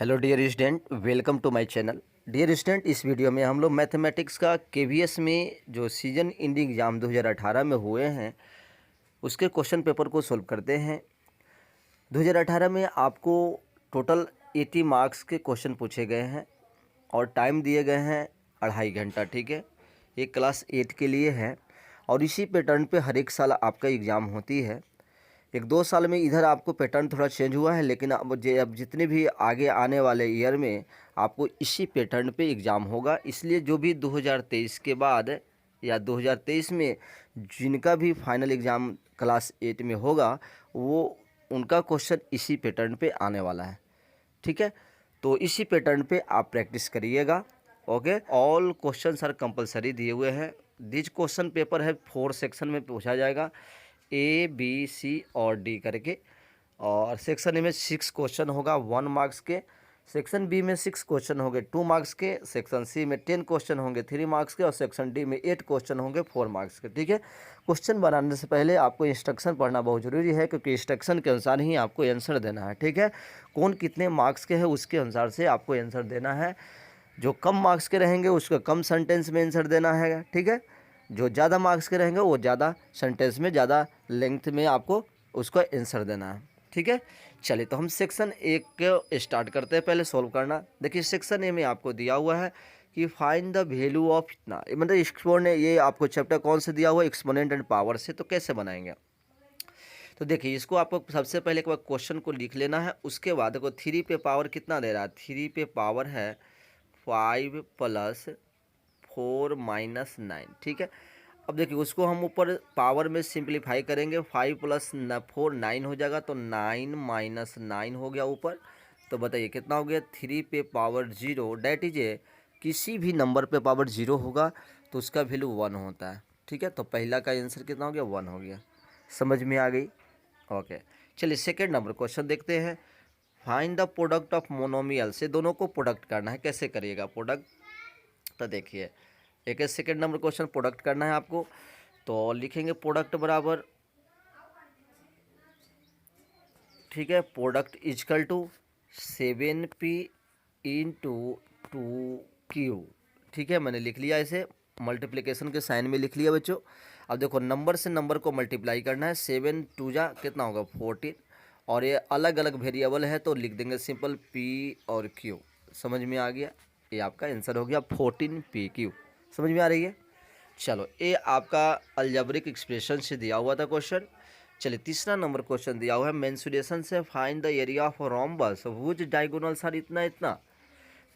Hello dear student, welcome to my channel. Dear student, इस video में हम लोग मैथमेटिक्स का केवीएस में जो सीजन एंडिंग एग्ज़ाम 2018 में हुए हैं उसके क्वेश्चन पेपर को सॉल्व करते हैं। 2018 में आपको टोटल 80 मार्क्स के क्वेश्चन पूछे गए हैं और टाइम दिए गए हैं 2.5 घंटा। ठीक है, ये क्लास 8 के लिए है और इसी पैटर्न पे हर एक साल आपका एग्ज़ाम होती है। 1-2 साल में इधर आपको पैटर्न थोड़ा चेंज हुआ है, लेकिन अब जितने भी आगे आने वाले ईयर में आपको इसी पैटर्न पे एग्ज़ाम होगा। इसलिए जो भी 2023 के बाद या 2023 में जिनका भी फाइनल एग्ज़ाम क्लास 8 में होगा वो उनका क्वेश्चन इसी पैटर्न पे आने वाला है। ठीक है, तो इसी पैटर्न पे आप प्रैक्टिस करिएगा। Okay, all question are compulsory दिए हुए हैं। दिस क्वेश्चन पेपर है 4 सेक्शन में पूछा जाएगा, A B C और D करके। और सेक्शन ए में 6 क्वेश्चन होगा 1 मार्क्स के, सेक्शन बी में 6 क्वेश्चन होंगे 2 मार्क्स के, सेक्शन सी में 10 क्वेश्चन होंगे 3 मार्क्स के और सेक्शन डी में 8 क्वेश्चन होंगे 4 मार्क्स के। ठीक है, क्वेश्चन बनाने से पहले आपको इंस्ट्रक्शन पढ़ना बहुत ज़रूरी है, क्योंकि इंस्ट्रक्शन के अनुसार ही आपको आंसर देना है। ठीक है, कौन कितने मार्क्स के है उसके अनुसार से आपको आंसर देना है। जो कम मार्क्स के रहेंगे उसको कम सेंटेंस में आंसर देना है। ठीक है, जो ज़्यादा मार्क्स के रहेंगे वो ज़्यादा सेंटेंस में, ज़्यादा लेंथ में आपको उसको आंसर देना है। ठीक है, चलिए तो हम सेक्शन ए को स्टार्ट करते हैं। पहले सॉल्व करना। देखिए सेक्शन ए में आपको दिया हुआ है कि फाइंड द वैल्यू ऑफ इतना, मतलब एक्सपोनेंट। ये आपको चैप्टर कौन से दिया हुआ है? एक्सपोनेंट एंड पावर से। तो कैसे बनाएंगे? तो देखिए इसको आपको सबसे पहले एक बार क्वेश्चन को लिख लेना है। उसके बाद देखो 3 पे पावर कितना दे रहा है? 3 पे पावर है 5 + 4 - 9। ठीक है, अब देखिए उसको हम ऊपर पावर में सिंप्लीफाई करेंगे। 5 + 4 9 हो जाएगा, तो 9 - 9 हो गया ऊपर। तो बताइए कितना हो गया? 3 पे पावर 0, डैट इज ए, किसी भी नंबर पे पावर 0 होगा तो उसका वैल्यू 1 होता है। ठीक है, तो पहला का आंसर कितना हो गया? 1 हो गया। समझ में आ गई? ओके, चलिए सेकेंड नंबर क्वेश्चन देखते हैं। Find the product of monomial से दोनों को प्रोडक्ट करना है। कैसे करिएगा प्रोडक्ट? तो देखिए एक सेकेंड नंबर क्वेश्चन प्रोडक्ट करना है आपको। तो लिखेंगे प्रोडक्ट बराबर, ठीक है, product is equal to 7p × 2q। ठीक है, मैंने लिख लिया इसे, मल्टीप्लिकेशन के साइन में लिख लिया बच्चों। अब देखो नंबर से नंबर को मल्टीप्लाई करना है। 7 2 जा कितना होगा? 14। और ये अलग अलग वेरिएबल है तो लिख देंगे सिंपल p और q। समझ में आ गया? ये आपका आंसर हो गया 14pq। समझ में आ रही है? चलो, ये आपका अलजेब्रिक एक्सप्रेशन से दिया हुआ था क्वेश्चन। चलिए तीसरा नंबर क्वेश्चन दिया हुआ है मेंसुरेशन से find the area of rhombus which diagonals are इतना इतना।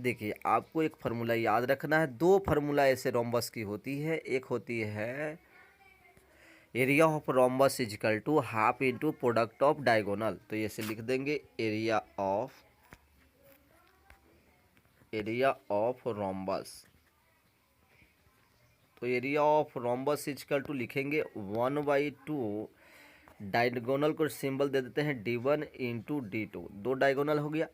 देखिए आपको एक फार्मूला याद रखना है। 2 फार्मूला ऐसे रोम्बस की होती है। एक होती है area of rhombus is equal to half into product of diagonal. तो ऐसे लिख देंगे एरिया ऑफ रोम्बस। तो area of rhombus is equal to लिखेंगे 1/2, डायगोनल को सिंबल दे देते हैं D1 × D2। 2 डायगोनल हो गया,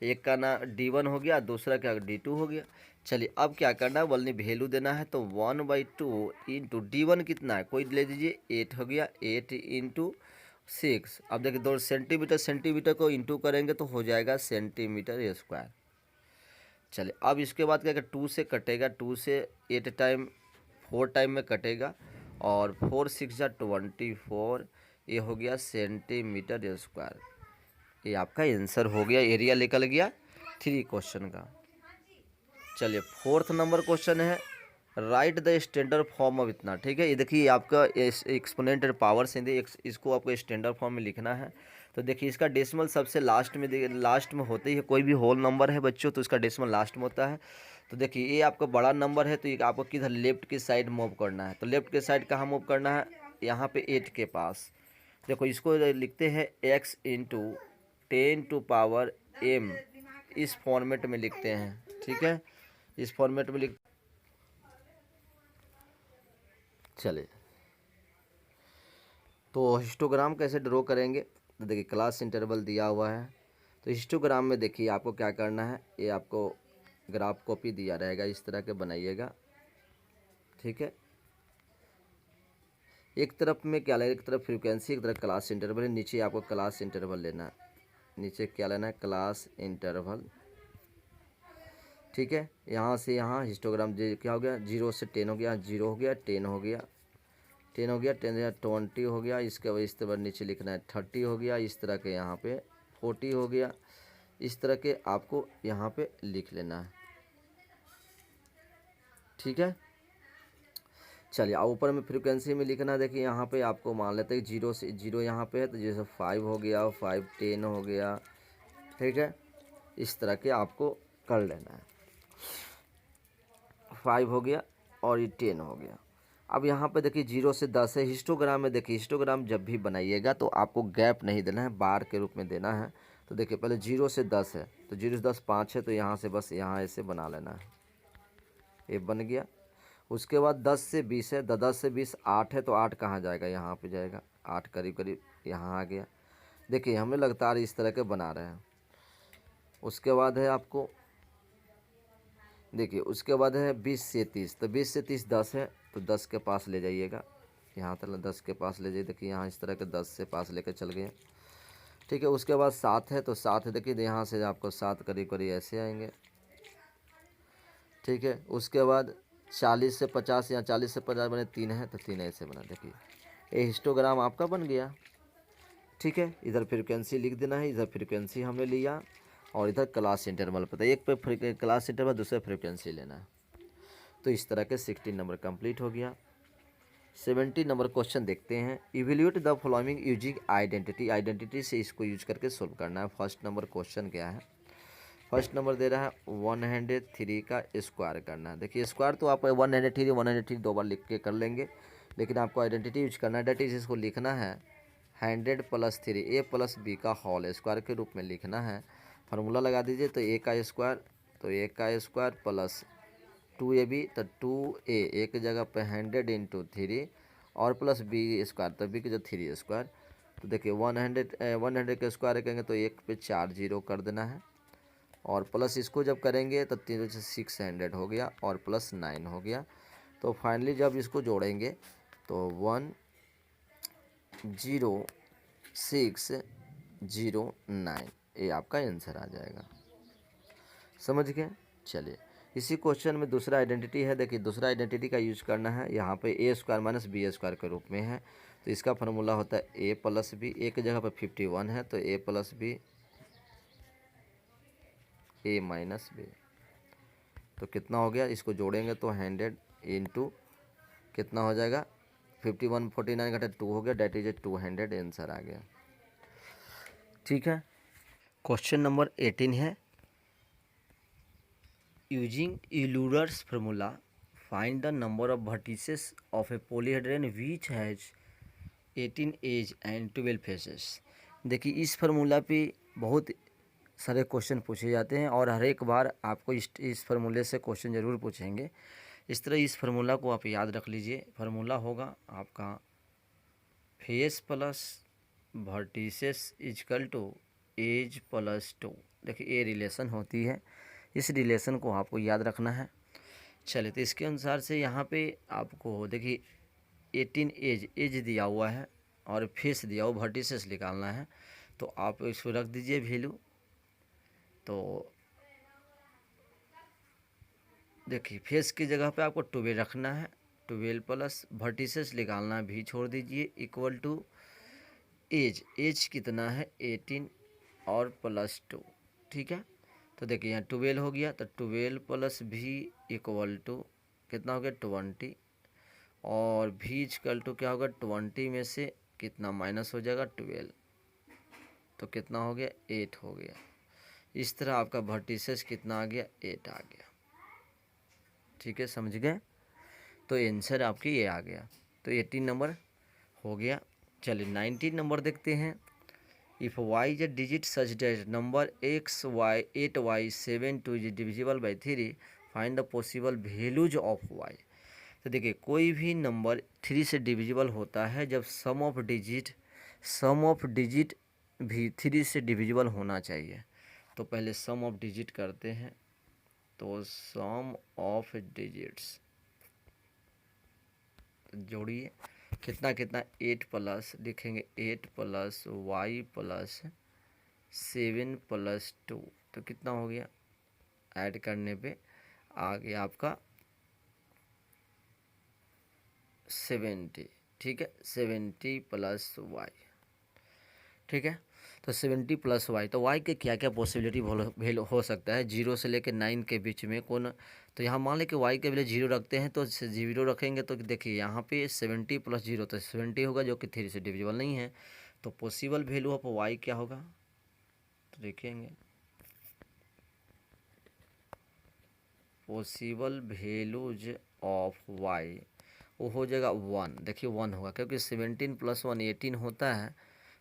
एक का ना D1 हो गया, दूसरा क्या D2 हो गया। चलिए अब क्या करना है? वैल्यू वैल्यू देना है। तो 1/2 × D1 कितना है? कोई ले लीजिए, 8 हो गया। 8 × 6। अब देखिए 2 सेंटीमीटर सेंटीमीटर को इंटू करेंगे तो हो जाएगा सेंटीमीटर स्क्वायर। चलिए अब इसके बाद क्या 2 से कटेगा, 2 से 8 टाइम 4 टाइम में कटेगा और 4 6 जा 24। ये हो गया सेंटीमीटर स्क्वायर। ये आपका आंसर हो गया, एरिया निकल गया 3 क्वेश्चन का। चलिए फोर्थ नंबर क्वेश्चन है right the standard form of इतना। ठीक है, ये देखिए आपका एक्सपोनेंट पावर से इसको आपको स्टैंडर्ड फॉर्म में लिखना है। तो देखिए इसका डेसिमल सबसे लास्ट में होते ही है। कोई भी होल नंबर है बच्चों तो इसका डेसिमल लास्ट में होता है। तो देखिए ये आपका बड़ा नंबर है तो ये आपको किधर लेफ्ट की साइड मूव करना है। तो लेफ्ट के साइड कहाँ मूव करना है? यहाँ पे 8 के पास। देखो इसको लिखते हैं x × 10⁻m। इस फॉर्मेट में लिखते हैं। ठीक है, इस फॉर्मेट में लिख। चलिए तो हिस्टोग्राम कैसे ड्रॉ करेंगे? तो देखिए क्लास इंटरवल दिया हुआ है। तो हिस्टोग्राम में देखिए आपको क्या करना है, ये आपको ग्राफ कॉपी दिया रहेगा, इस तरह के बनाइएगा। ठीक है, एक तरफ में क्या लेना, एक तरफ फ्रीक्वेंसी, एक तरफ क्लास इंटरवल है। नीचे आपको क्लास इंटरवल लेना है। नीचे क्या लेना है, क्लास इंटरवल। ठीक है, यहाँ से यहाँ हिस्टोग्राम क्या हो गया, 0 से 10 हो गया, 0 हो गया, 10 हो गया, 10 हो गया, 10 या 20 हो गया। इसके बाद इस तरह नीचे लिखना है 30 हो गया, इस तरह के यहाँ पे 40 हो गया, इस तरह के आपको यहाँ पे लिख लेना है। ठीक है, चलिए अब ऊपर में फ्रीक्वेंसी में लिखना है। देखिए यहाँ पे आपको मान लेते हैं 0 से 0 यहाँ पे है, तो जैसे 5 हो गया, 5 10 हो गया। ठीक है, इस तरह के आपको कर लेना है। 5 हो गया और ये 10 हो गया। अब यहाँ पे देखिए 0 से 10 है। हिस्टोग्राम में देखिए, हिस्टोग्राम जब भी बनाइएगा तो आपको गैप नहीं देना है, बार के रूप में देना है। तो देखिए पहले 0 से 10 है, तो 0 से 10 5 है, तो यहाँ से बस यहाँ ऐसे बना लेना है, ये बन गया। उसके बाद 10 से 20 है, 10 से 20 8 है, तो 8 कहाँ जाएगा, यहाँ पे जाएगा, 8 करीब करीब यहाँ आ गया। देखिए हमने लगातार इस तरह के बना रहे हैं। उसके बाद है आपको देखिए, उसके बाद है 20 से 30, तो 20 से 30 10 है, तो 10 के पास ले जाइएगा, यहाँ तक 10 के पास ले जाइए। देखिए यहाँ इस तरह के 10 से पास लेकर चल गए। ठीक है, उसके बाद 7 है, तो 7 है, देखिए यहाँ से आपको 7 करीब करीब ऐसे आएंगे। ठीक है, उसके बाद 40 से 50 या 40 से 50 बने 3 है, तो 3 ऐसे बना। देखिए ये हिस्टोग्राम आपका बन गया। ठीक है, इधर फ्रीक्वेंसी लिख देना है, इधर फ्रीक्वेंसी हमने लिया और इधर क्लास इंटरवल पता है, एक पे क्लास इंटरवल, दूसरे फ्रीक्वेंसी लेना है। तो इस तरह के 16 नंबर कंप्लीट हो गया। 70 नंबर क्वेश्चन देखते हैं। Evaluate the following using identity. Identity से इसको यूज करके सोल्व करना है। फर्स्ट नंबर क्वेश्चन क्या है, फर्स्ट नंबर दे रहा है 103 का स्क्वायर करना है। देखिए स्क्वायर तो आप 103 दो बार लिख के कर लेंगे, लेकिन आपको आइडेंटिटी यूज करना है। डेट इज इसको लिखना है 100 + 3 a + b का होल स्क्वायर के रूप में लिखना है। फार्मूला लगा दीजिए, तो a का स्क्वायर, तो a का स्क्वायर प्लस 2ab, तो 2a एक जगह पे 100 × 3 और प्लस b स्क्वायर, तो b के जो 3 स्क्वायर। तो देखिए 100 के स्क्वायर करेंगे तो एक पे 4 0 कर देना है, और प्लस इसको जब करेंगे तो 3 से 600 हो गया और प्लस 9 हो गया। तो फाइनली जब इसको जोड़ेंगे तो 10609, ये आपका आंसर आ जाएगा। समझ गए। चलिए इसी क्वेश्चन में दूसरा आइडेंटिटी है। देखिए दूसरा आइडेंटिटी का यूज करना है, यहाँ पे a² - b² के रूप में है। तो इसका फार्मूला होता है a + b, एक जगह पर 51 है, तो a + b a - b, तो कितना हो गया, इसको जोड़ेंगे तो 100 × कितना हो जाएगा, 51 49 घटा 2 हो गया, डेट इज 200, आंसर आ गया। ठीक है, क्वेश्चन नंबर 18 है। Using Euler's formula find the number of vertices of a polyhedron which has 18 edge and 12 faces. देखिए इस फार्मूला पे बहुत सारे क्वेश्चन पूछे जाते हैं और हर एक बार आपको इस फार्मूले से क्वेश्चन ज़रूर पूछेंगे। इस तरह इस फार्मूला को आप याद रख लीजिए। फार्मूला होगा आपका face plus vertices is equal to edge plus 2। देखिए ये रिलेशन होती है, इस रिलेशन को आपको याद रखना है। चलिए तो इसके अनुसार से यहाँ पे आपको देखिए 18 एज दिया हुआ है और फेस दिया हुआ, वर्टिसेस निकालना है, तो आप इसको रख दीजिए वैल्यू। तो देखिए फेस की जगह पे आपको 12 रखना है, 12 प्लस वर्टिसेस निकालना है, भी छोड़ दीजिए, इक्वल टू एज कितना है 18 और प्लस 2। ठीक है, तो देखिए यहाँ 12 हो गया, तो 12 प्लस भी इक्वल टू कितना हो गया 20, और भी इक्वल टू क्या होगा 20 में से कितना माइनस हो जाएगा 12, तो कितना हो गया 8 हो गया। इस तरह आपका वर्टिसेस कितना आ गया 8 आ गया। ठीक है, समझ गए। तो आंसर आपकी ये आ गया। तो 18 नंबर हो गया। चलिए 19 नंबर देखते हैं। If y is a digit such that number x y 8 y 7 2 is divisible by 3, find the possible values of y। तो देखिए कोई भी नंबर 3 से डिविजिबल होता है जब सम ऑफ डिजिट भी 3 से डिविजिबल होना चाहिए। तो पहले सम ऑफ डिजिट करते हैं, तो सम ऑफ डिजिट्स जोड़िए, कितना कितना 8 प्लस लिखेंगे 8 + y + 7 + 2 तो कितना हो गया, ऐड करने पे आ गया आपका 70। ठीक है, 70 + y। ठीक है, तो 70 + y, तो y के क्या क्या पॉसिबिलिटी वैल्यू हो सकता है 0 से लेकर 9 के बीच में कौन। तो यहाँ मान लें कि y के वैल्यू 0 रखते हैं, तो 0 रखेंगे तो देखिए यहाँ पे 70 + 0 तो 70 होगा, जो कि 3 से डिविजिबल नहीं है। तो पॉसिबल वैल्यू ऑफ y क्या होगा, तो देखेंगे पॉसिबल वैल्यूज ऑफ y वो हो जाएगा 1। देखिए 1 होगा, क्योंकि 17 + 1 18 होता है,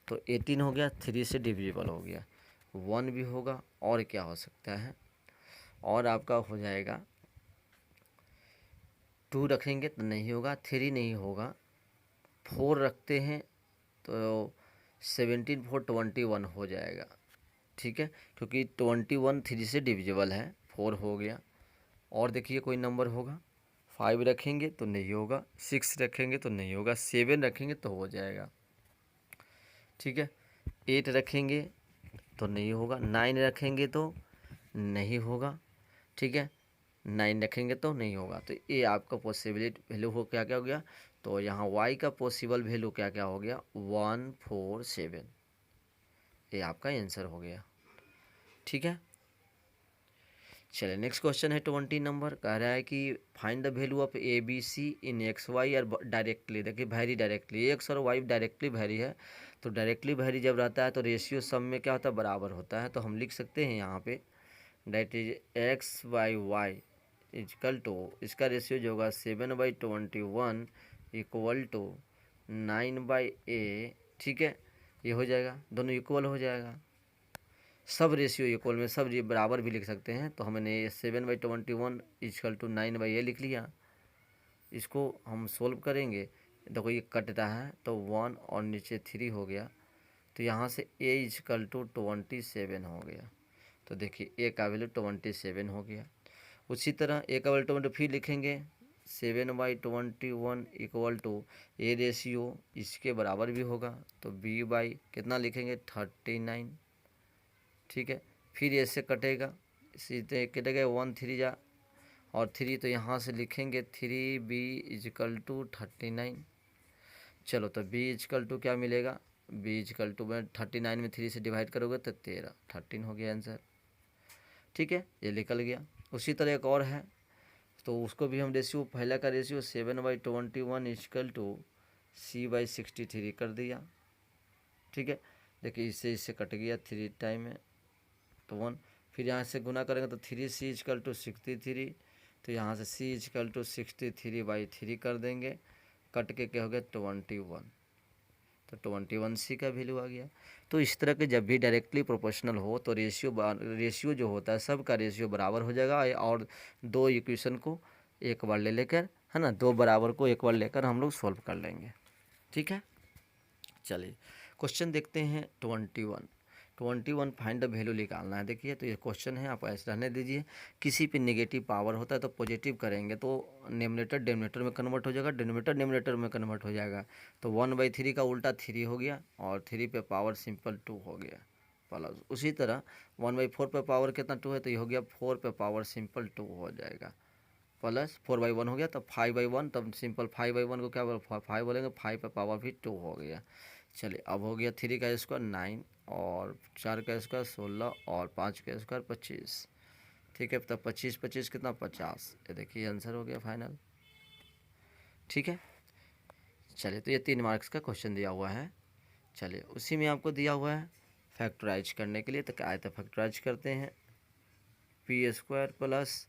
तो 18 हो गया, 3 से डिविजिबल हो गया, 1 भी होगा। और क्या हो सकता है, और आपका हो जाएगा 2 रखेंगे तो नहीं होगा, 3 नहीं होगा, 4 रखते हैं तो 17 4 21 हो जाएगा। ठीक है, क्योंकि 21 3 से डिविजिबल है, 4 हो गया। और देखिए कोई नंबर होगा, 5 रखेंगे तो नहीं होगा, 6 रखेंगे तो नहीं होगा, 7 रखेंगे तो हो जाएगा। ठीक है, 8 रखेंगे तो नहीं होगा, 9 रखेंगे तो नहीं होगा। ठीक है, 9 रखेंगे तो नहीं होगा। तो ये आपका पॉसिबिलिटी वैल्यू हो क्या क्या हो गया, तो यहाँ y का पॉसिबल वैल्यू क्या क्या हो गया 147, ये आपका आंसर हो गया। ठीक है, चलिए नेक्स्ट क्वेश्चन है 20 नंबर, कह रहा है कि find the value of a b c in x y और डायरेक्टली। देखिए वेरी डायरेक्टली, एक्स और वाई डायरेक्टली वेरी है, तो डायरेक्टली वेरी जब रहता है तो रेशियो सम में क्या होता है, बराबर होता है। तो हम लिख सकते हैं यहाँ पे that is x by y is equal to, इसका रेशियो जो होगा 7/21 इक्वल टू 9/a। ठीक है, ये हो जाएगा, दोनों इक्वल हो जाएगा, सब रेशियो इक्वल में सब बराबर भी लिख सकते हैं। तो हमने 7/21 इजकल टू 9/a लिख लिया। इसको हम सोल्व करेंगे, देखो ये कट रहा है तो 1 और नीचे 3 हो गया, तो यहाँ से a इजकल टू 27 हो गया। तो देखिए a का वैल्यू 27 हो गया। उसी तरह a का वैल्यू 20 फिर लिखेंगे 7/21 इक्वल टू a रेशियो इसके बराबर भी होगा, तो b बाई कितना लिखेंगे 39। ठीक है, फिर ऐसे कटेगा, सीधे कटेगा 1 3 जा और 3, तो यहाँ से लिखेंगे 3b इजकल टू 39। चलो तो b इजकल टू क्या मिलेगा, b इजकल टू में 39 में 3 से डिवाइड करोगे तो 13 हो गया आंसर। ठीक है, ये निकल गया। उसी तरह एक और है, तो उसको भी हम रेशियो, पहला का रेशियो 7/21 इजकल टू c/63 कर दिया। ठीक है, देखिए इससे कट गया 3 टाइम में तो 1, फिर यहाँ से गुना करेंगे तो 3c इजकल टू 63, तो यहाँ से c इजकल टू 63/3 कर देंगे, कट के क्या हो गया 21, तो 21c का वैल्यू आ गया। तो इस तरह के जब भी डायरेक्टली प्रोपोर्शनल हो तो रेशियो जो होता है सब का रेशियो बराबर हो जाएगा, और दो इक्वेशन को एक बार ले लेकर, है ना, दो बराबर को एक बार लेकर हम लोग सॉल्व कर लेंगे। ठीक है, चलिए क्वेश्चन देखते हैं 21 फाइंड द वैल्यू निकालना है। देखिए तो ये क्वेश्चन है, आप ऐसे रहने दीजिए। किसी पे नेगेटिव पावर होता है तो पॉजिटिव करेंगे तो न्यूमरेटर डिनोमिनेटर में कन्वर्ट हो जाएगा, डिनोमिनेटर न्यूमरेटर में कन्वर्ट हो जाएगा, तो 1/3 का उल्टा 3 हो गया, और 3 पे पावर सिंपल 2 हो गया प्लस। उसी तरह 1/4 पे पावर कितना 2 है, तो ये हो गया 4 पे पावर सिंपल 2 हो जाएगा, प्लस 4/1 हो गया, तो 5/1, तब सिंपल 5/1 को क्या बोले 5 बोलेंगे, 5 पे पावर भी 2 हो गया। चलिए अब हो गया 3 का स्क्वायर 9 और 4 का स्क्वायर 16 और 5 का स्क्वायर 25। ठीक है, तब 25 25 कितना 50, ये देखिए आंसर हो गया फाइनल। ठीक है, चलिए तो ये 3 मार्क्स का क्वेश्चन दिया हुआ है। चलिए उसी में आपको दिया हुआ है फैक्टराइज करने के लिए, तो क्या है, तो फैक्टराइज करते हैं p² प्लस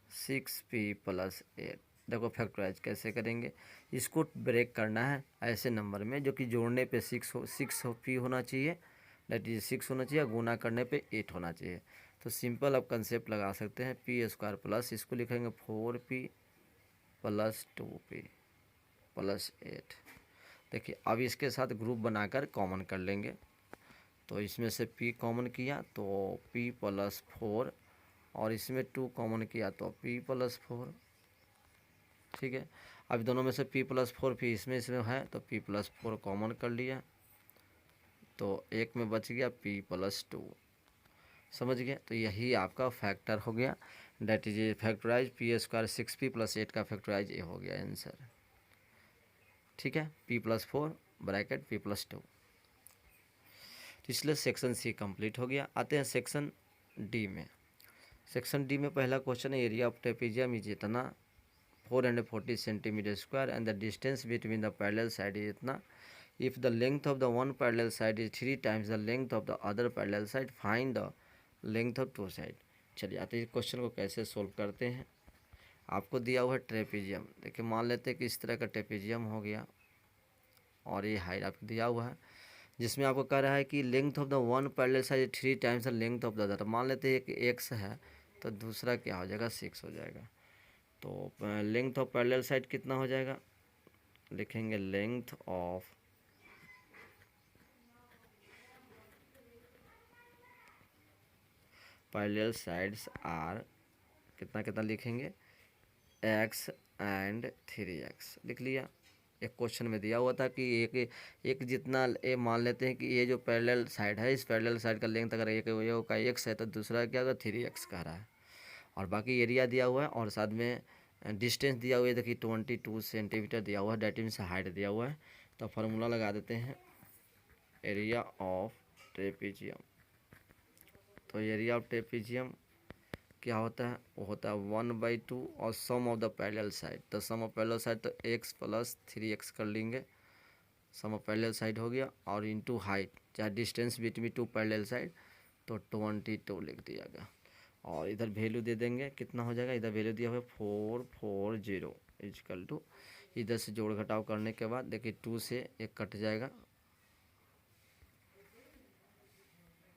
6p + 8। देखो फैक्टराइज कैसे करेंगे, इसको ब्रेक करना है ऐसे नंबर में जो कि जोड़ने पे 6p होना चाहिए, डेट इज 6 होना चाहिए, गुना करने पे 8 होना चाहिए। तो सिंपल आप कंसेप्ट लगा सकते हैं, p² प्लस इसको लिखेंगे 4p + 2p + 8। देखिए अब इसके साथ ग्रुप बनाकर कॉमन कर लेंगे, तो इसमें से p कॉमन किया तो p + 4, और इसमें 2 कॉमन किया तो p + 4। ठीक है, अब दोनों में से p + 4 p इसमें है तो p + 4 कॉमन कर लिया, तो एक में बच गया p+2, समझ गए। तो यही आपका फैक्टर हो गया, date is factorise p² 6p + 8 का फैक्टराइज ये हो गया आंसर, ठीक है। p+4 bracket p+2। तो इसलिए सेक्शन सी कंप्लीट हो गया। आते हैं सेक्शन डी में। सेक्शन डी में पहला क्वेश्चन है, एरिया ऑफ ट्रेपेजियम इज इतना 440 centimetre square and the distance between the parallel side is इतना। If the length of the one parallel side is 3 times the length of the other parallel side, find the length of two side. चलिए आते हैं इस question को कैसे solve करते हैं। आपको दिया हुआ है ट्रेपेजियम, देखिए मान लेते हैं कि इस तरह का ट्रेपेजियम हो गया और ये हाइट आपको दिया हुआ है, जिसमें आपको कह रहा है कि length of the one parallel side 3 times the length of the other. मान लेते हैं कि x है तो दूसरा क्या हो जाएगा 6 हो जाएगा। तो लेंथ ऑफ पैरेलल साइड कितना हो जाएगा, लिखेंगे length of parallel sides are कितना कितना लिखेंगे x एंड 3x लिख लिया। एक क्वेश्चन में दिया हुआ था कि एक जितना ये मान लेते हैं कि ये जो पैरेलल साइड है, इस पैरेलल साइड का लेंथ अगर एक ये का x है तो दूसरा क्या होगा 3x कह रहा है, और बाकी एरिया दिया हुआ है और साथ में डिस्टेंस दिया हुआ है। देखिए 22 सेंटीमीटर दिया हुआ है, डेट मीन्स हाइट दिया हुआ है। तो फार्मूला लगा देते हैं एरिया ऑफ ट्रेपेजियम। तो एरिया ऑफ ट्रेपेजियम क्या होता है, वो होता है 1/2 और सम ऑफ द पैरेलल साइड। तो सम ऑफ पैरेलल साइड तो x + 3x कर लेंगे, सम ऑफ पैरेलल साइड हो गया, और इनटू हाइट चाहे distance between two parallel side तो 22 लिख दिया गया। और इधर वैल्यू दे देंगे, कितना हो जाएगा, इधर वैल्यू दिया हुआ है 440 इजकल टू, इधर से जोड़ घटाव करने के बाद देखिए 2 से 1 कट जाएगा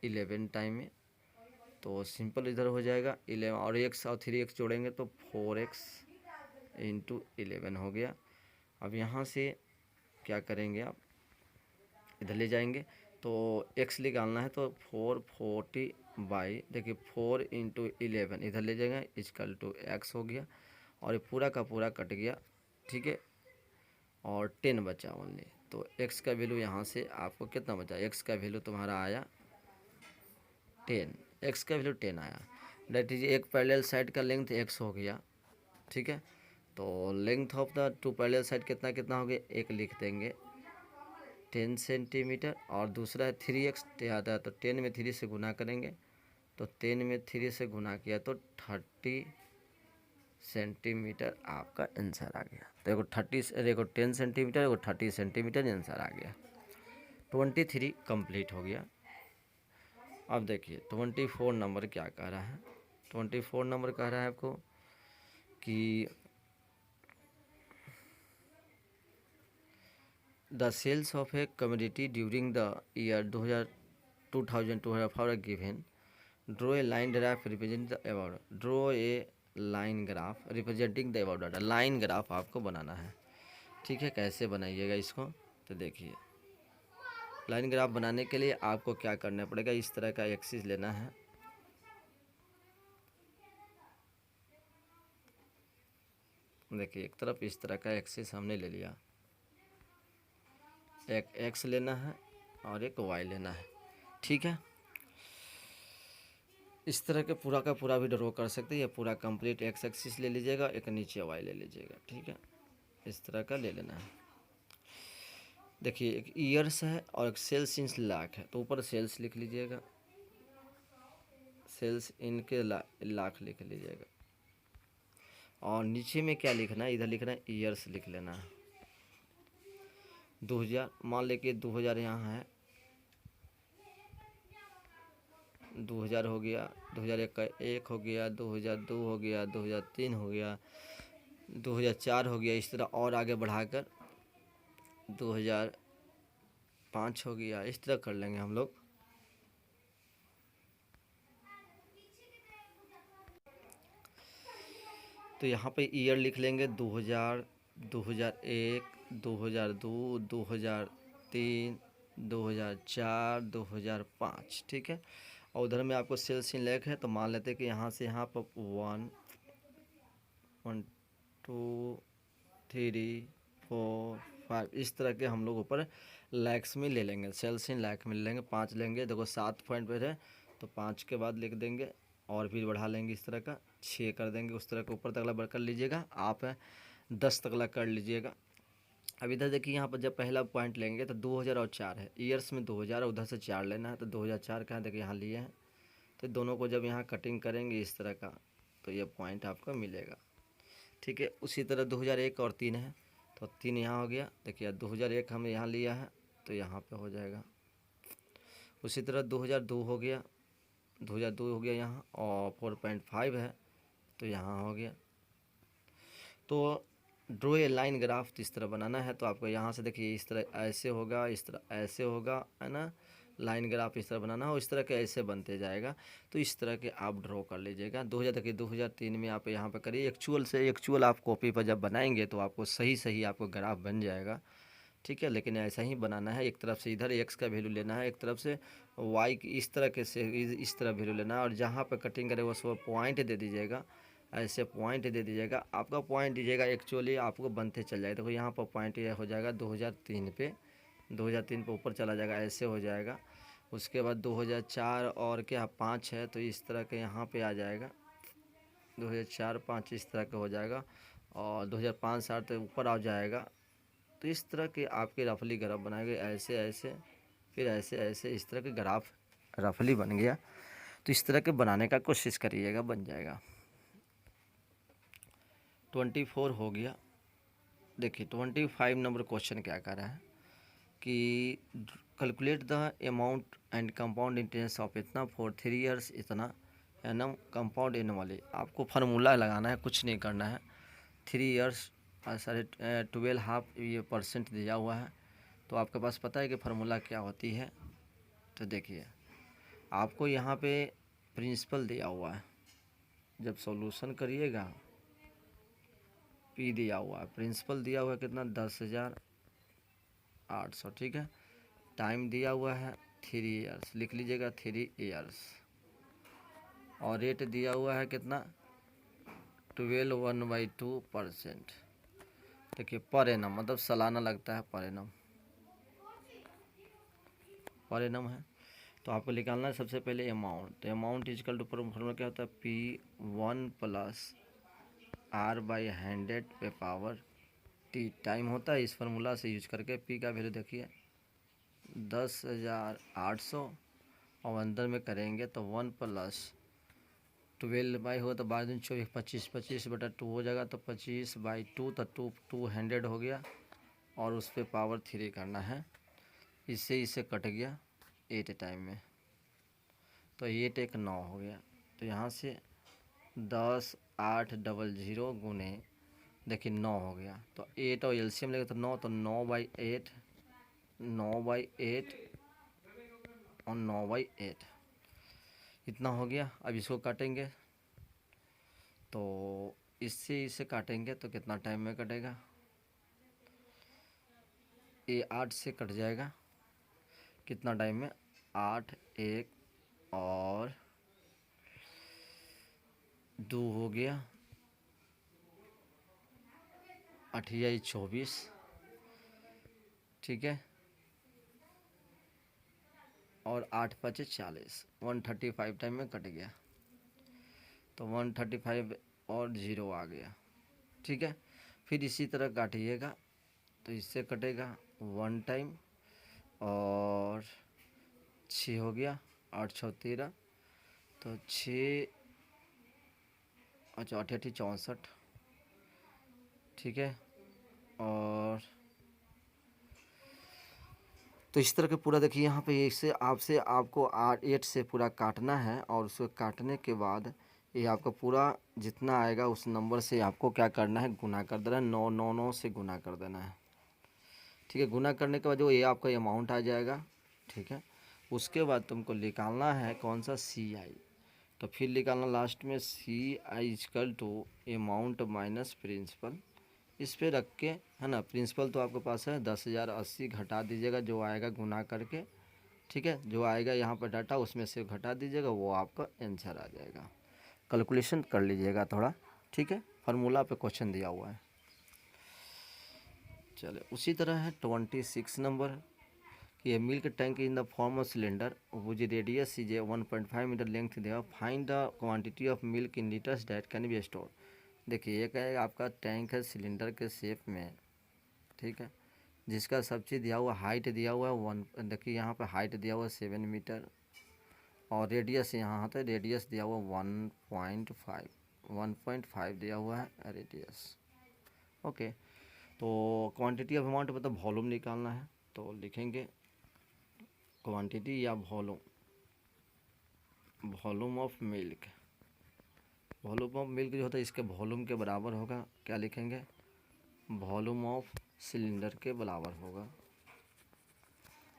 11 टाइम में, तो सिंपल इधर हो जाएगा 11 और x और 3x जोड़ेंगे तो 4x × 11 हो गया। अब यहाँ से क्या करेंगे, आप इधर ले जाएंगे तो x निकालना है तो 440 बाई देखिए 4 × 11 इधर ले जाएंगे इजकल टू x हो गया, और ये पूरा का पूरा कट गया, ठीक है, और 10 बचा ओनली। तो x का वैल्यू यहाँ से आपको कितना बचा, x का वैल्यू तुम्हारा आया 10, x का वैल्यू 10 आया। डेट इज एक पैरेलल साइड का लेंथ x हो गया, ठीक है। तो length of the two parallel side कितना कितना हो गया, एक लिख देंगे 10 सेंटीमीटर, और दूसरा है 3x आता है तो 10 में 3 से गुना करेंगे, तो 10 में 3 से गुना किया तो 30 सेंटीमीटर आपका आंसर आ गया। तो देखो 10 सेंटीमीटर, देखो 30 सेंटीमीटर आंसर आ गया। 23 कंप्लीट हो गया। अब देखिए 24 नंबर क्या कह रहा है, 24 नंबर कह रहा है आपको कि the sales of a community during the year 2000-2004 are given, draw a line graph represent the about, draw a line graph representing the about data. Line graph आपको बनाना है, ठीक है। कैसे बनाइएगा इसको, तो देखिए लाइन ग्राफ बनाने के लिए आपको क्या करना पड़ेगा, इस तरह का एक्सिस लेना है, देखिए एक तरफ इस तरह का एक्सिस हमने ले लिया, एक एक्स लेना है और एक वाई लेना है, ठीक है। इस तरह के पूरा का पूरा भी ड्रॉ कर सकते हैं, या पूरा कंप्लीट एक्स एक्सिस ले लीजिएगा, एक नीचे वाई ले लीजिएगा, ठीक है। इस तरह का ले लेना है। देखिए एक ईयर्स है और एक सेल्स इन लाख है, तो ऊपर सेल्स लिख लीजिएगा, सेल्स इनके लाख लिख लीजिएगा, और नीचे में क्या लिखना है, इधर लिखना है ईयर्स लिख लेना है। 2000 मान लेके 2000 यहाँ है, 2000 हो गया, 2001 का 1 हो गया, 2002 हो गया, 2003 हो गया, 2004 हो गया, इस तरह और आगे बढ़ाकर 2005 हो गया, इस तरह कर लेंगे हम लोग। तो यहाँ पे ईयर लिख लेंगे 2000, 2001, 2002, 2003, 2004, 2005, ठीक है। और उधर में आपको सेल्स इन लैख है, तो मान लेते हैं कि यहाँ से यहाँ पर 1 1 2 3 4 5 इस तरह के हम लोग ऊपर लैक्स में ले लेंगे, सेल्स इन लैक में ले लेंगे। 5 लेंगे, देखो 7 पॉइंट पे है तो 5 के बाद लिख देंगे और फिर बढ़ा लेंगे इस तरह का, 6 कर देंगे उस तरह का, ऊपर तकला बढ़ कर लीजिएगा आप 10 तकला कर लीजिएगा। अब इधर देखिए यहाँ पर जब पहला पॉइंट लेंगे तो 2000 और 4 है, ईयर्स में 2000 उधर से 4 लेना है, तो 2004 का देखिए यहाँ लिए हैं, तो दोनों को जब यहाँ कटिंग करेंगे इस तरह का तो ये पॉइंट आपको मिलेगा। ठीक है, उसी तरह 2001 और 3 है तो 3 यहाँ हो गया। देखिए 2001 हमने यहाँ लिया है तो यहाँ पे हो जाएगा। उसी तरह 2002 हो गया, 2002 हो गया यहाँ, और 4.5 है तो यहाँ हो गया। तो ड्रो ए लाइन ग्राफ तो इस तरह बनाना है, तो आपको यहाँ से देखिए इस तरह ऐसे होगा, इस तरह ऐसे होगा, है ना। लाइन ग्राफ इस तरह बनाना हो, इस तरह के ऐसे बनते जाएगा। तो इस तरह के आप ड्रॉ कर लीजिएगा। 2000 देखिए 2003 में आप यहाँ पर करिए, एक्चुअल आप कॉपी पर जब बनाएंगे तो आपको सही आपको ग्राफ बन जाएगा। ठीक है, लेकिन ऐसा ही बनाना है, एक तरफ से इधर एक्स का वैल्यू लेना है, एक तरफ से वाई की इस तरह के से इस तरह वैल्यू लेना है, और जहाँ पर कटिंग करेगा उसको पॉइंट दे दीजिएगा, ऐसे पॉइंट दे दीजिएगा। आपका पॉइंट दीजिएगा एक्चुअली आपको बनते चल जाएगा। देखो यहाँ पर पॉइंट यह हो जाएगा 2003 पे, 2003 पे ऊपर चला जाएगा, ऐसे हो जाएगा। उसके बाद 2004 और क्या 5 है तो इस तरह के यहाँ पे आ जाएगा, 2004-5 इस तरह का हो जाएगा, और 2005-7 तो ऊपर आ जाएगा। तो इस तरह के आपके रफली ग्राफ बनाएंगे, ऐसे ऐसे फिर ऐसे ऐसे, इस तरह के ग्राफ रफली बन गया। तो इस तरह के बनाने का कोशिश करिएगा, बन जाएगा। 24 हो गया। देखिए 25 नंबर क्वेश्चन क्या कर रहा है कि calculate the amount and compound interest of इतना फॉर 3 ईयर्स इतना एनम कंपाउंड एनुअली। आपको फार्मूला लगाना है, कुछ नहीं करना है। 3 ईयर्स 12.5 ये % दिया हुआ है, तो आपके पास पता है कि फार्मूला क्या होती है। तो देखिए आपको यहाँ पे प्रिंसिपल दिया हुआ है, जब सॉल्यूशन करिएगा पी दिया हुआ है, प्रिंसिपल दिया हुआ है कितना 10,800। ठीक है, टाइम दिया हुआ है 3 ईयर्स, लिख लीजिएगा 3 ईयर्स, और रेट दिया हुआ है कितना 12/1/2%। देखिए पर एनम मतलब सालाना लगता है, पर एनम है। तो आपको निकालना है सबसे पहले अमाउंट। तो अमाउंट इजकल टू फॉर्मूला क्या होता है P1 + R/100 पे पावर T। टाइम होता है, इस फार्मूला से यूज करके P का वैल्यू देखिए 10,800, और अंदर में करेंगे तो 1 + 12 हो तो 12 दिन 24, 25, 25/2 हो जाएगा, तो 25/2 तो 200 हो गया, और उस पर पावर 3 करना है। इससे कट गया 8 टाइम में, तो 8 एक 9 हो गया। तो यहाँ से 10,800 गुने देखिए 9 हो गया, तो 8 और एलसीएम लेगा तो 9, तो 9/8, 9/8 और 9/8 इतना हो गया। अब इसको काटेंगे, तो इससे काटेंगे तो कितना टाइम में कटेगा, ये 8 से कट जाएगा, कितना टाइम में 8, 1 और 2 हो गया, 8 या 24। ठीक है, और 8 × 5 = 40, 135 टाइम में कट गया, तो 135 और 0 आ गया। ठीक है, फिर इसी तरह काटिएगा, तो इससे कटेगा 1 टाइम, और 6 हो गया, 8 × 6 = 13, तो 6 अच्छा 8 × 8 = 64। ठीक है, और तो इस तरह के पूरा देखिए यहाँ पे इससे आपको 8 से पूरा काटना है, और उसको काटने के बाद ये आपका पूरा जितना आएगा उस नंबर से आपको क्या करना है, गुना कर देना है, 9 से गुना कर देना है। ठीक है, गुना करने के बाद जो ये आपका अमाउंट आ जाएगा। ठीक है, उसके बाद तुमको निकालना है कौन सा CI, तो फिर निकालना लास्ट में CI = अमाउंट माइनस प्रिंसिपल। इस पे रख के, है ना, प्रिंसिपल तो आपके पास है 10,080, घटा दीजिएगा जो आएगा गुना करके। ठीक है, जो आएगा यहाँ पर डाटा उसमें से घटा दीजिएगा, वो आपका आंसर आ जाएगा। कैलकुलेशन कर लीजिएगा थोड़ा। ठीक है, फार्मूला पे क्वेश्चन दिया हुआ है। चले उसी तरह है 26 नंबर कि a milk tank in the form of cylinder whose radius is a 1.5 metre length देगा, find the quantity of milk in litres that can be store. देखिए एक है आपका टैंक है सिलेंडर के शेप में, ठीक है, जिसका सब चीज़ दिया हुआ, हाइट दिया हुआ है वन, देखिए यहाँ पे हाइट दिया हुआ है 7 मीटर और रेडियस यहाँ होता है, रेडियस दिया हुआ 1.5 दिया हुआ है रेडियस। ओके, तो क्वांटिटी ऑफ अमाउंट मतलब वॉल्यूम निकालना है, तो लिखेंगे क्वांटिटी या volume, volume of milk, volume of milk जो होता है इसके वॉल्यूम के बराबर होगा, क्या लिखेंगे, वॉल्यूम ऑफ सिलेंडर के बराबर होगा।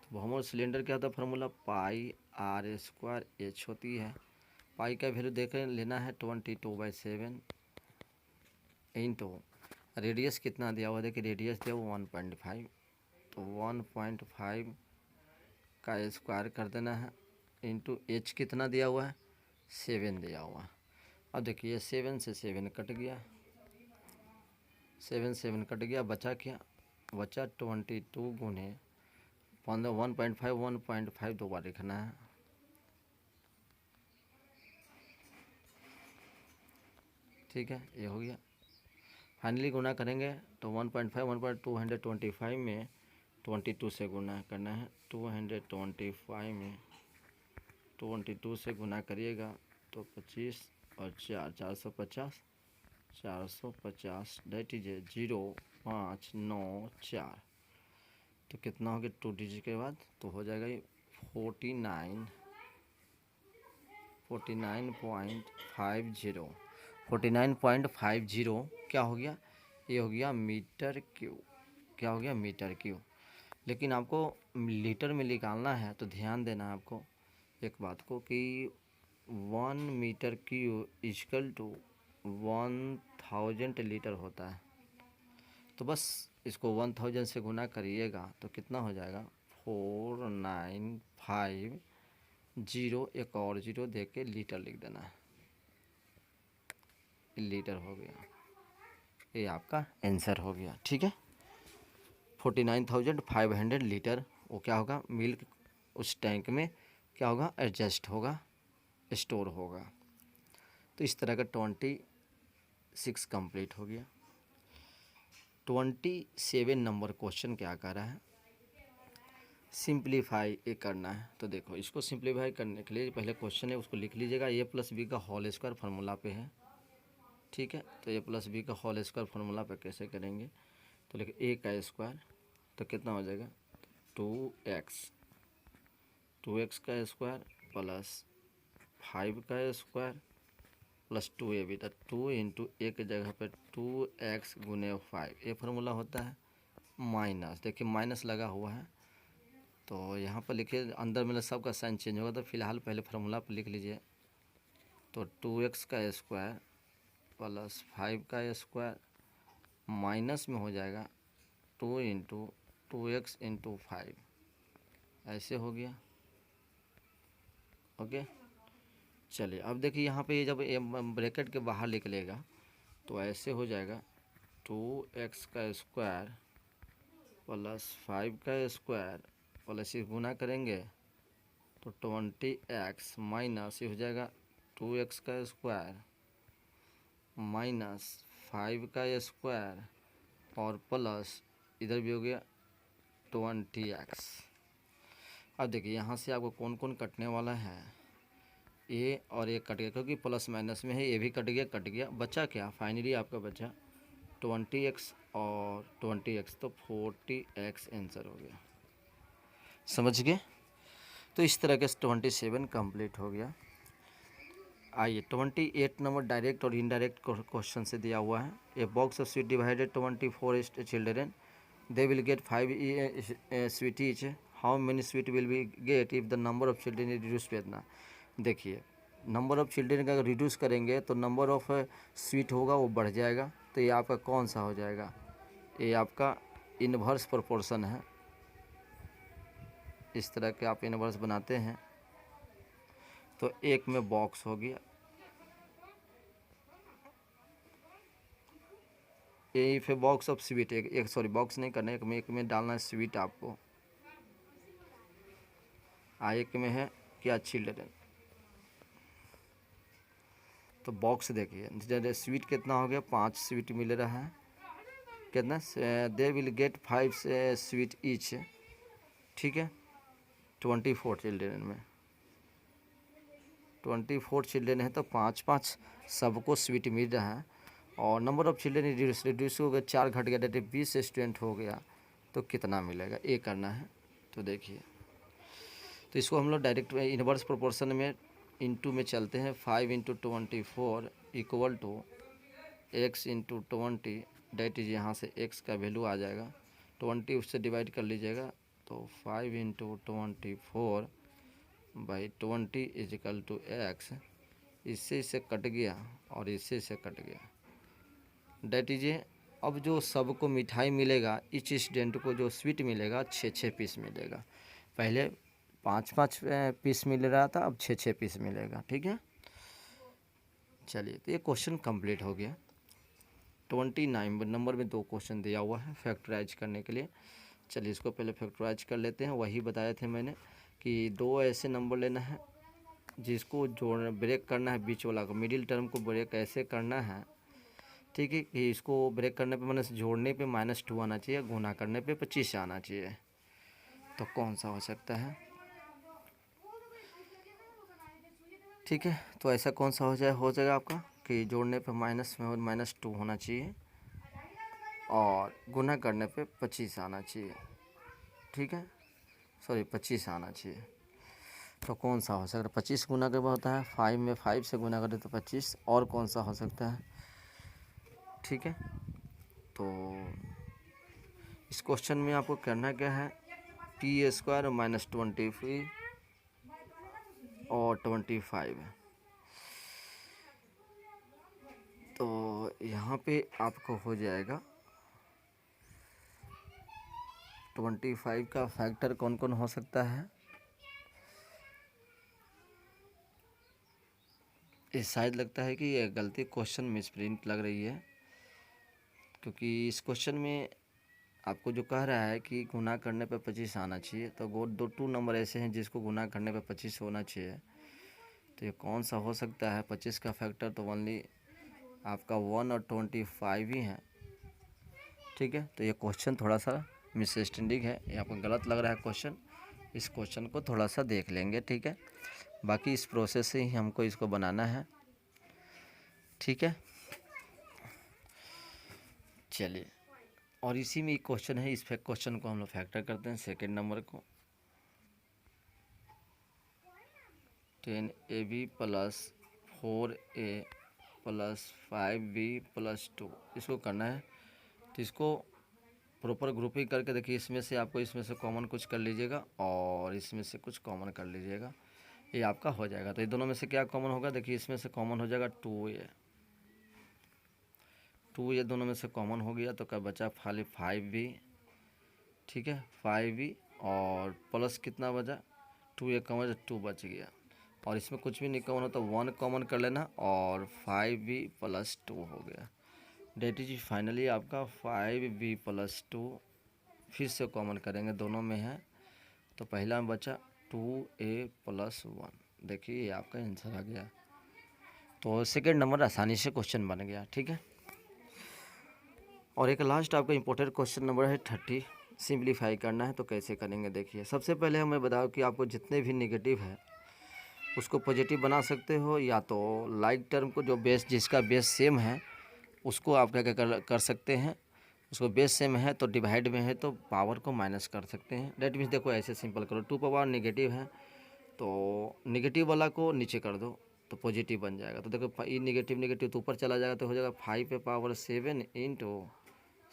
तो वॉल्यूम ऑफ सिलेंडर क्या होता है, formula pi r square h होती है। पाई का वैल्यू देखें लेना है 22/7 इंटू रेडियस कितना दिया हुआ है, देखिए रेडियस दिया हुआ 1.5, तो 1.5 का स्क्वायर कर देना है इंटू एच कितना दिया हुआ है 7 दिया हुआ है। अब देखिए 7 से 7 कट गया, 7 कट गया, बचा क्या, बचा 22 गुने 1.5 दो बार लिखना है, ठीक है, ये हो गया। फाइनली गुना करेंगे तो 1.225 में 22 से गुना करना है, 225 में 22 से गुना करिएगा तो 25 और 450 डेट इज 0594, तो कितना हो गया 2 डिजिट के बाद, तो हो जाएगा ये 49.50 क्या हो गया, ये हो गया मीटर क्यूब, क्या हो गया मीटर क्यूब। लेकिन आपको लीटर में निकालना है तो ध्यान देना है आपको एक बात को कि 1 metre cube equal to 1000 litre होता है, तो बस इसको 1000 से गुना करिएगा तो कितना हो जाएगा 4950, एक और जीरो दे के लीटर लिख देना है, लीटर हो गया, ये आपका आंसर हो गया, ठीक है। 49,500 लीटर वो क्या होगा मिल्क उस टैंक में क्या होगा एडजस्ट होगा, स्टोर होगा। तो इस तरह का 26 कंप्लीट हो गया। 27 नंबर क्वेश्चन क्या कर रहा है, सिंप्लीफाई ये करना है। तो देखो इसको सिंप्लीफाई करने के लिए पहले क्वेश्चन है उसको लिख लीजिएगा, ए प्लस बी का होल स्क्वायर फार्मूला पे है, ठीक है। तो ए प्लस बी का होल स्क्वायर फार्मूला पे कैसे करेंगे, तो लिख ए का स्क्वायर तो कितना हो जाएगा 2x का स्क्वायर प्लस 5 का स्क्वायर प्लस 2ab, तो 2 इंटू ए की जगह पे 2x गुने 5, ये फार्मूला होता है माइनस, देखिए माइनस लगा हुआ है तो यहाँ पर लिखिए, अंदर में सबका साइन चेंज होगा, तो फिलहाल पहले फार्मूला पर लिख लीजिए। तो 2x का स्क्वायर प्लस 5 का स्क्वायर माइनस में हो जाएगा 2 इंटू 2x इंटू 5, ऐसे हो गया। ओके, चलिए अब देखिए यहाँ पे जब ब्रैकेट के बाहर निकलेगा तो ऐसे हो जाएगा 2x का स्क्वायर प्लस 5 का स्क्वायर प्लस इस गुना करेंगे तो 20x माइनस ये हो जाएगा 2x का स्क्वायर माइनस 5 का स्क्वायर और प्लस इधर भी हो गया 20x। अब देखिए यहाँ से आपको कौन कौन कटने वाला है, ए और ए कट गया क्योंकि प्लस माइनस में है, ये भी कट गया, बचा क्या फाइनली आपका बचा 20x और 20x, तो 40x आंसर हो गया, समझ गए। तो इस तरह के 27 कंप्लीट हो गया। आइए 28 नंबर डायरेक्ट और इनडायरेक्ट क्वेश्चन से दिया हुआ है, a box of sweet divided 24 children, they will get 5 sweet each, how many sweet will be get if the number of children is reduce to इतना। देखिए नंबर ऑफ़ चिल्ड्रेन का अगर reduce करेंगे तो नंबर ऑफ़ स्वीट होगा वो बढ़ जाएगा, तो ये आपका कौन सा हो जाएगा, ये आपका इन्वर्स प्रोपोर्शन है। इस तरह के आप इन्वर्स बनाते हैं तो एक में बॉक्स हो गया, ए फिर बॉक्स ऑफ स्वीट, एक सॉरी बॉक्स नहीं करना, एक में डालना है स्वीट आपको। एक में है क्या चिल्ड्रन, तो बॉक्स देखिए स्वीट कितना हो गया, 5 स्वीट मिल रहा है। कितना, दे विल गेट 5 स्वीट ईच, ठीक है। 24 चिल्ड्रेन में 24 चिल्ड्रेन है तो 5-5 सबको स्वीट मिल रहा है। और नंबर ऑफ़ चिल्ड्रेन रिड्यूस हो गया, 4 घट गया, डेट 20 स्टूडेंट हो गया, तो कितना मिलेगा ये करना है। तो देखिए, तो इसको हम लोग डायरेक्ट इनवर्स प्रोपोर्शन में इनटू में चलते हैं। 5 × 24 equal to x × 20, that is यहाँ से x का वैल्यू आ जाएगा, 20 उससे डिवाइड कर लीजिएगा, तो 5 × 24 बाई 20 इजिकल टू x। इससे कट गया और इससे कट गया, डेट इज अब जो सबको मिठाई मिलेगा, ईच स्टूडेंट को जो स्वीट मिलेगा 6-6 पीस मिलेगा। पहले 5-5 पीस मिल रहा था, अब 6-6 पीस मिलेगा, ठीक है। चलिए, तो ये क्वेश्चन कंप्लीट हो गया। 29 नंबर में 2 क्वेश्चन दिया हुआ है फैक्टराइज करने के लिए। चलिए इसको पहले फैक्टराइज कर लेते हैं। वही बताए थे मैंने कि 2 ऐसे नंबर लेना है जिसको जोड़ ब्रेक करना है, बीच वाला को, मिडिल टर्म को ब्रेक ऐसे करना है, ठीक है, कि इसको ब्रेक करने पे मैंने जोड़ने पे -2 आना चाहिए, गुना करने पे 25 आना चाहिए। तो कौन सा हो सकता है, ठीक है। तो ऐसा कौन सा हो जाएगा आपका कि जोड़ने पे -2 होना चाहिए और गुना करने पे 25 आना चाहिए, ठीक है, सॉरी 25 आना चाहिए। तो कौन सा हो सकता है, 25 गुना के होता है 5 में 5 से गुना करें तो 25, और कौन सा हो सकता है, ठीक है। तो इस क्वेश्चन में आपको करना क्या है, t² -20 और 25, तो यहाँ पे आपको हो जाएगा 25 का फैक्टर कौन कौन हो सकता है। ये शायद लगता है कि ये गलती क्वेश्चन मिसप्रिंट लग रही है, क्योंकि इस क्वेश्चन में आपको जो कह रहा है कि गुना करने पे 25 आना चाहिए, तो 2 नंबर ऐसे हैं जिसको गुना करने पे 25 होना चाहिए। तो ये कौन सा हो सकता है, 25 का फैक्टर तो ओनली आपका 1 और 25 ही है, ठीक है। तो ये क्वेश्चन थोड़ा सा मिसअंडरस्टैंडिंग है, ये आपको गलत लग रहा है क्वेश्चन, इस क्वेश्चन को थोड़ा सा देख लेंगे, ठीक है। बाकी इस प्रोसेस से ही हमको इसको बनाना है, ठीक है। चलिए, और इसी में एक क्वेश्चन है, इस क्वेश्चन को हम लोग फैक्टर करते हैं, सेकेंड नंबर को 10ab + 4a + 5b + 2, इसको करना है। तो इसको प्रॉपर ग्रुपिंग करके देखिए, इसमें से आपको इसमें से कॉमन कुछ कर लीजिएगा और इसमें से कुछ कॉमन कर लीजिएगा, ये आपका हो जाएगा। तो ये दोनों में से क्या कॉमन होगा, देखिए इसमें से कॉमन हो जाएगा 2a, ये दोनों में से कॉमन हो गया, तो क्या बचा खाली 5b, ठीक है, 5b और प्लस कितना बचा 2a कॉमन, 2 बच गया, और इसमें कुछ भी नहीं कॉमन हो तो 1 कॉमन कर लेना और 5b + 2 हो गया, डेट इज फाइनली आपका 5b + 2। फिर से कॉमन करेंगे, दोनों में है, तो पहला में बचा 2a + 1, देखिए ये आपका आंसर आ गया। तो सेकेंड नंबर आसानी से क्वेश्चन बन गया, ठीक है। और एक लास्ट आपका इंपॉर्टेंट क्वेश्चन नंबर है 30, सिंप्लीफाई करना है, तो कैसे करेंगे देखिए। सबसे पहले हमें बताओ कि आपको जितने भी नेगेटिव है उसको पॉजिटिव बना सकते हो, या तो लाइक टर्म को जो बेस जिसका बेस सेम है उसको आप क्या कर सकते हैं, उसको बेस सेम है तो डिवाइड में है तो पावर को माइनस कर सकते हैं। डेट मीन्स देखो ऐसे सिंपल करो, 2 पावर नेगेटिव है तो नेगेटिव वाला को नीचे कर दो तो पॉजिटिव बन जाएगा। तो देखो ये नेगेटिव तो ऊपर चला जाएगा, तो हो जाएगा 5⁻7 ×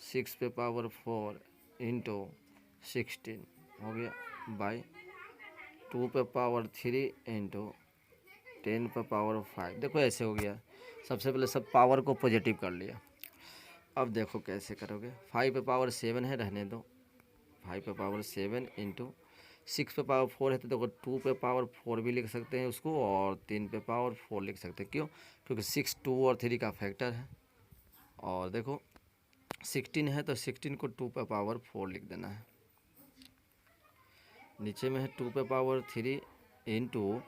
6⁻4 × 16 हो गया, बाई 2⁻3 × 10⁻5। देखो ऐसे हो गया, सबसे पहले सब पावर को पॉजिटिव कर लिया। अब देखो कैसे करोगे, 5⁻7 है, रहने दो, 5⁻7 × 6⁻4 है, तो देखो 2⁻4 भी लिख सकते हैं उसको और 3⁻4 लिख सकते हैं। क्यों, क्योंकि 6, 2 और 3 का फैक्टर है। और देखो 16 है तो 16 को 2 पे पावर 4 लिख देना है। नीचे में है 2 पे पावर 3 इंटू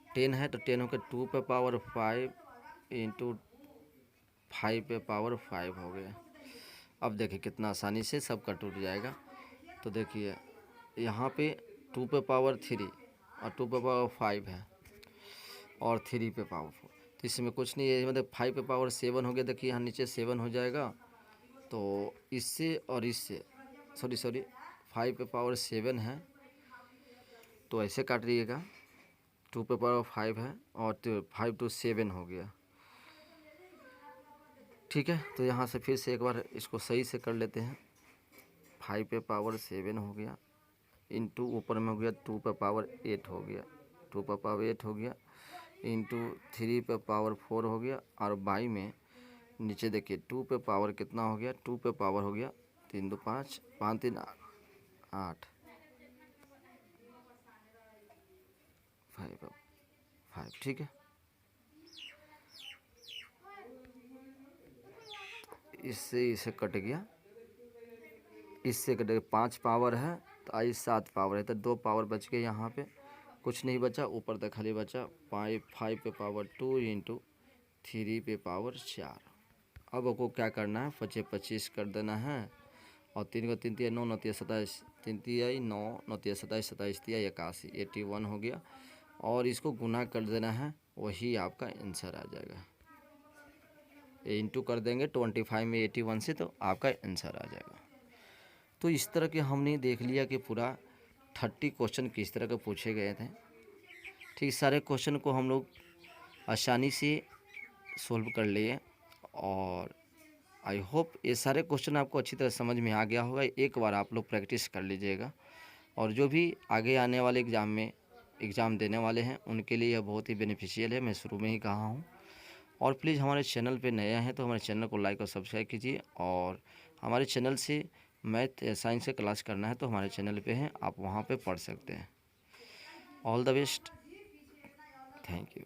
10 है तो 10 होकर 2 पे पावर 5 इंटू 5 पे पावर 5 हो गया। अब देखिए कितना आसानी से सबका टूट जाएगा। तो देखिए यहाँ पे 2 पे पावर 3 और 2 पे पावर 5 है और 3 पे पावर 4, तो इसमें कुछ नहीं है, मतलब 5 पे पावर 7 हो गया। देखिए यहाँ नीचे 7 हो जाएगा, तो इससे और इससे सॉरी 5 पे पावर 7 है तो ऐसे काट रहिएगा। 2 पे पावर 5 है और 5 to 7 हो गया। ठीक है, तो यहाँ से फिर से एक बार इसको सही से कर लेते हैं। 5 पे पावर 7 हो गया इंटू ऊपर में हो गया 2 पे पावर 8 हो गया, 2 पे पावर 8 हो गया इंटू 3 पे पावर 4 हो गया, और बाई में नीचे देखिए 2 पे पावर कितना हो गया, 2 पे पावर हो गया 3 2 5 5 3 8 5। ठीक है, इससे इसे कट गया, इससे कट गया। 5 पावर है तो आई 7 पावर है तो 2 पावर बच गए, यहाँ पे कुछ नहीं बचा, ऊपर तक खाली बचा 5 पे पावर 2 इंटू 3 पे पावर 4। अब आपको क्या करना है, 25 कर देना है, और 3 को 3 तिया 9 9 तिया 27, 3 तिया 9 9 तिया 27 27 तिया 81 81 हो गया, और इसको गुना कर देना है, वही आपका आंसर आ जाएगा। इंटू कर देंगे 25 में 81 से तो आपका आंसर आ जाएगा। तो इस तरह के हमने देख लिया कि पूरा 30 क्वेश्चन किस तरह के पूछे गए थे। ठीक, सारे क्वेश्चन को हम लोग आसानी से सोल्व कर लिए, और आई होप ये सारे क्वेश्चन आपको अच्छी तरह समझ में आ गया होगा। एक बार आप लोग प्रैक्टिस कर लीजिएगा, और जो भी आगे आने वाले एग्ज़ाम देने वाले हैं उनके लिए यह बहुत ही बेनिफिशियल है, मैं शुरू में ही कहा हूँ। और प्लीज़ हमारे चैनल पे नए हैं तो हमारे चैनल को लाइक और सब्सक्राइब कीजिए, और हमारे चैनल से मैथ साइंस से क्लास करना है तो हमारे चैनल पे हैं, आप वहाँ पे पढ़ सकते हैं। All the best, thank you.